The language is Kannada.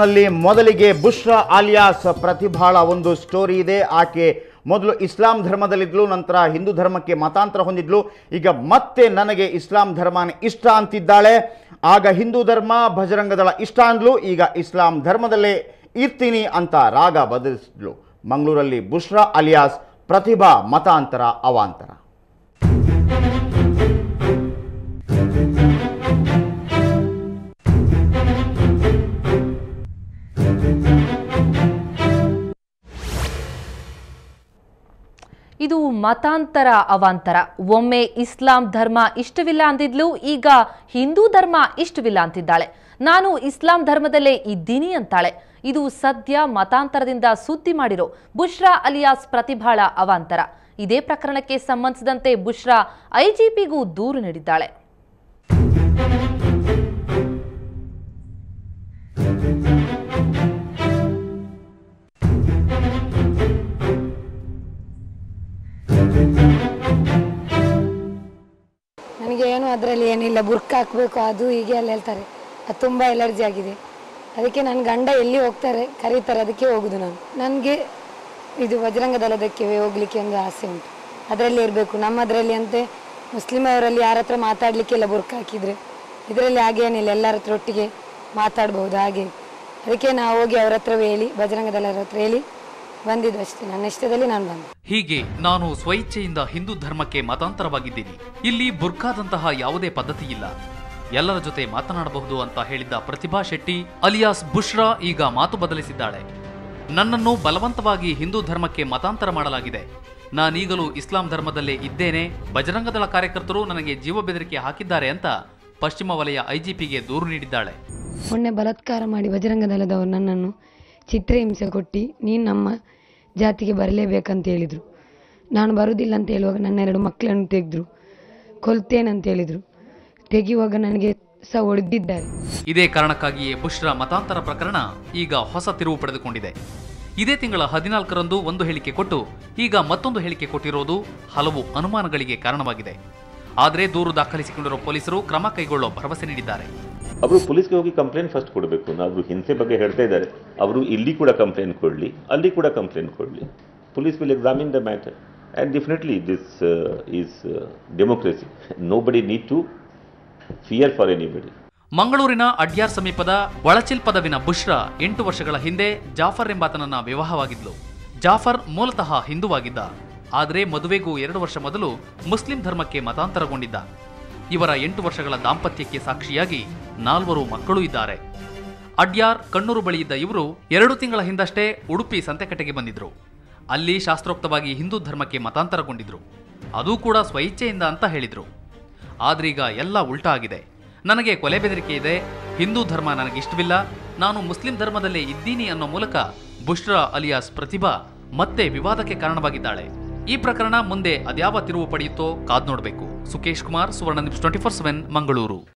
ನಲ್ಲಿ ಮೊದಲಿಗೆ ಬುಶ್ರಾ ಆಲಿಯಾಸ್ ಪ್ರತಿಭಾಳ ಒಂದು ಸ್ಟೋರಿ ಇದೆ. ಆಕೆ ಮೊದಲು ಇಸ್ಲಾಂ ಧರ್ಮದಲ್ಲಿದ್ಲು, ನಂತರ ಹಿಂದೂ ಧರ್ಮಕ್ಕೆ ಮತಾಂತರ ಹೊಂದಿದ್ಲು. ಈಗ ಮತ್ತೆ ನನಗೆ ಇಸ್ಲಾಂ ಧರ್ಮನೇ ಇಷ್ಟ ಅಂತಿದ್ದಾಳೆ. ಆಗ ಹಿಂದೂ ಧರ್ಮ ಭಜರಂಗದಳ ಇಷ್ಟ ಅಂದ್ಲು, ಈಗ ಇಸ್ಲಾಂ ಧರ್ಮದಲ್ಲೇ ಇರ್ತೀನಿ ಅಂತ ರಾಗ ಬದಲಿಸಿದ್ಲು. ಮಂಗಳೂರಲ್ಲಿ ಬುಶ್ರಾ ಆಲಿಯಾಸ್ ಪ್ರತಿಭಾ ಮತಾಂತರ ಅವಾಂತರ. ಇದು ಮತಾಂತರ ಅವಾಂತರ. ಒಮ್ಮೆ ಇಸ್ಲಾಂ ಧರ್ಮ ಇಷ್ಟವಿಲ್ಲ ಅಂದಿದ್ಲು, ಈಗ ಹಿಂದೂ ಧರ್ಮ ಇಷ್ಟವಿಲ್ಲ ಅಂತಿದ್ದಾಳೆ. ನಾನು ಇಸ್ಲಾಂ ಧರ್ಮದಲ್ಲೇ ಇದ್ದೀನಿ ಅಂತಾಳೆ. ಇದು ಸದ್ಯ ಮತಾಂತರದಿಂದ ಸುದ್ದಿ ಮಾಡಿರೋ ಬುಶ್ರಾ ಆಲಿಯಾಸ್ ಪ್ರತಿಭಾಳ ಅವಾಂತರ. ಇದೇ ಪ್ರಕರಣಕ್ಕೆ ಸಂಬಂಧಿಸಿದಂತೆ ಬುಶ್ರಾ ಐಜಿಪಿಗೂ ದೂರು ನೀಡಿದ್ದಾಳೆ. ನನಗೆ ಏನು ಅದರಲ್ಲಿ ಏನಿಲ್ಲ, ಬುರ್ಕ ಹಾಕಬೇಕು ಅದು ಹೀಗೆ ಎಲ್ಲ ಹೇಳ್ತಾರೆ. ಅದು ತುಂಬ ಎಲರ್ಜಿ ಆಗಿದೆ. ಅದಕ್ಕೆ ನನ್ನ ಗಂಡ ಎಲ್ಲಿ ಹೋಗ್ತಾರೆ ಕರೀತಾರೆ, ಅದಕ್ಕೆ ಹೋಗುದು ನಾನು. ನನಗೆ ಇದು ಬಜರಂಗ ದಳದಕ್ಕೆ ಹೋಗ್ಲಿಕ್ಕೆ ಒಂದು ಆಸೆ ಉಂಟು, ಅದರಲ್ಲಿ ಇರಬೇಕು. ನಮ್ಮದರಲ್ಲಿ ಅಂತೆ ಮುಸ್ಲಿಂ ಅವರಲ್ಲಿ ಯಾರ ಹತ್ರ ಮಾತಾಡಲಿಕ್ಕೆಲ್ಲ ಬುರ್ಕ ಹಾಕಿದರೆ, ಇದರಲ್ಲಿ ಹಾಗೇನಿಲ್ಲ, ಎಲ್ಲರ ಹತ್ರ ಒಟ್ಟಿಗೆ ಮಾತಾಡ್ಬೋದು ಹಾಗೆ. ಅದಕ್ಕೆ ನಾವು ಹೋಗಿ ಅವ್ರ ಹತ್ರ ಹೇಳಿ, ಬಜರಂಗ ದಳರ ಹತ್ರ ಹೇಳಿ ಬಂದಿದ್ದು ಅಷ್ಟೇ. ನನ್ನ ಇಷ್ಟದಲ್ಲಿ ನಾನು ಬಂದೆ. ಹೀಗೆ ನಾನು ಸ್ವಇಚ್ಛೆಯಿಂದ ಹಿಂದೂ ಧರ್ಮಕ್ಕೆ ಮತಾಂತರವಾಗಿದ್ದೀನಿ. ಇಲ್ಲಿ ಬುರ್ಕಾದಂತಹ ಯಾವುದೇ ಪದ್ಧತಿ ಇಲ್ಲ, ಎಲ್ಲರ ಜೊತೆ ಮಾತನಾಡಬಹುದು ಅಂತ ಹೇಳಿದ್ದ ಪ್ರತಿಭಾ ಶೆಟ್ಟಿ ಅಲಿಯಾಸ್ ಬುಶ್ರಾ ಈಗ ಮಾತು ಬದಲಿಸಿದ್ದಾಳೆ. ನನ್ನನ್ನು ಬಲವಂತವಾಗಿ ಹಿಂದೂ ಧರ್ಮಕ್ಕೆ ಮತಾಂತರ ಮಾಡಲಾಗಿದೆ. ನಾನೀಗಲೂ ಇಸ್ಲಾಂ ಧರ್ಮದಲ್ಲೇ ಇದ್ದೇನೆ. ಬಜರಂಗದಳ ಕಾರ್ಯಕರ್ತರು ನನಗೆ ಜೀವ ಬೆದರಿಕೆ ಹಾಕಿದ್ದಾರೆ ಅಂತ ಪಶ್ಚಿಮ ವಲಯ ಐಜಿಪಿಗೆ ದೂರು ನೀಡಿದ್ದಾಳೆ. ಮೊನ್ನೆ ಬಲಾತ್ಕಾರ ಮಾಡಿ ಬಜರಂಗ ದಳದವರು ನನ್ನನ್ನು ಚಿತ್ರಹಿಂಸೆ ಕೊಟ್ಟು ನೀನು ನಮ್ಮ ಜಾತಿಗೆ ಬರಲೇಬೇಕಂತ ಹೇಳಿದರು. ನಾನು ಬರುವುದಿಲ್ಲ ಅಂತ ಹೇಳುವಾಗ ನನ್ನ 2 ಮಕ್ಕಳನ್ನು ತೆಗೆದ್ರು, ಕೊಲ್ತೇನಂತ ಹೇಳಿದರು. ತೆಗೆಯುವಾಗ ನನಗೆ ಸಹ ಹೊಡೆದಿದ್ದಾರೆ. ಇದೇ ಕಾರಣಕ್ಕಾಗಿಯೇ ಬುಶ್ರಾ ಮತಾಂತರ ಪ್ರಕರಣ ಈಗ ಹೊಸ ತಿರುವು ಪಡೆದುಕೊಂಡಿದೆ. ಇದೇ ತಿಂಗಳ 14ರಂದು ಒಂದು ಹೇಳಿಕೆ ಕೊಟ್ಟು ಈಗ ಮತ್ತೊಂದು ಹೇಳಿಕೆ ಕೊಟ್ಟಿರೋದು ಹಲವು ಅನುಮಾನಗಳಿಗೆ ಕಾರಣವಾಗಿದೆ. ಆದರೆ ದೂರು ದಾಖಲಿಸಿಕೊಂಡಿರುವ ಪೊಲೀಸರು ಕ್ರಮ ಕೈಗೊಳ್ಳೋ ಭರವಸೆ ನೀಡಿದ್ದಾರೆ. ಅವರು ಪೊಲೀಸ್ಗೆ ಹೋಗಿ ಕಂಪ್ಲೇಂಟ್ ಫಸ್ಟ್ ಕೊಡಬೇಕು. ಅವರು ಹಿಂಸೆ ಬಗ್ಗೆ ಹೇಳ್ತಾ ಇದ್ದಾರೆ, ಅವರು ಇಲ್ಲಿ ಕೂಡ ಕಂಪ್ಲೇಂಟ್ ಕೊಡಲಿ, ಅಲ್ಲಿ ಕೂಡ ಕಂಪ್ಲೇಂಟ್ ಕೊಡಲಿ. Police will examine the matter and definitely this is democracy. Nobody need to fear for anybody. ಮಂಗಳೂರಿನ ಅಡ್ಯಾರ್ ಸಮೀಪದ ಒಳಚಿಲ್ಪದವಿನ ಬುಶ್ರಾ 8 ವರ್ಷಗಳ ಹಿಂದೆ ಜಾಫರ್ ಎಂಬಾತನನ್ನ ವಿವಾಹವಾಗಿದ್ಲು. ಜಾಫರ್ ಮೂಲತಃ ಹಿಂದುವಾಗಿದ್ದ, ಆದರೆ ಮದುವೆಗೂ 2 ವರ್ಷ ಮೊದಲು ಮುಸ್ಲಿಂ ಧರ್ಮಕ್ಕೆ ಮತಾಂತರಗೊಂಡಿದ್ದ. ಇವರ 8 ವರ್ಷಗಳ ದಾಂಪತ್ಯಕ್ಕೆ ಸಾಕ್ಷಿಯಾಗಿ 4 ಮಕ್ಕಳು ಇದ್ದಾರೆ. ಅಡ್ಯಾರ್ ಕಣ್ಣೂರು ಬಳಿ ಇದ್ದ ಇವರು 2 ತಿಂಗಳ ಹಿಂದಷ್ಟೇ ಉಡುಪಿ ಸಂತೆಕಟ್ಟೆಗೆ ಬಂದಿದ್ರು. ಅಲ್ಲಿ ಶಾಸ್ತ್ರೋಕ್ತವಾಗಿ ಹಿಂದೂ ಧರ್ಮಕ್ಕೆ ಮತಾಂತರಗೊಂಡಿದ್ರು. ಅದೂ ಕೂಡ ಸ್ವಇಚ್ಛೆಯಿಂದ ಅಂತ ಹೇಳಿದ್ರು. ಆದ್ರೀಗ ಎಲ್ಲ ಉಲ್ಟಾ ಆಗಿದೆ. ನನಗೆ ಕೊಲೆ ಬೆದರಿಕೆ ಇದೆ, ಹಿಂದೂ ಧರ್ಮ ನನಗಿಷ್ಟವಿಲ್ಲ, ನಾನು ಮುಸ್ಲಿಂ ಧರ್ಮದಲ್ಲೇ ಇದ್ದೀನಿ ಅನ್ನೋ ಮೂಲಕ ಬುಶ್ರಾ ಆಲಿಯಾಸ್ ಪ್ರತಿಭಾ ಮತ್ತೆ ವಿವಾದಕ್ಕೆ ಕಾರಣವಾಗಿದ್ದಾಳೆ. ಈ ಪ್ರಕರಣ ಮುಂದೆ ಅದ್ಯಾವ ತಿರುವು ಪಡೆಯುತ್ತೋ ಕಾದ್ ನೋಡಬೇಕು. ಸುಕೇಶ್ ಕುಮಾರ್, ಸುವರ್ಣ ನ್ಯೂಸ್ 24/7 ಮಂಗಳೂರು.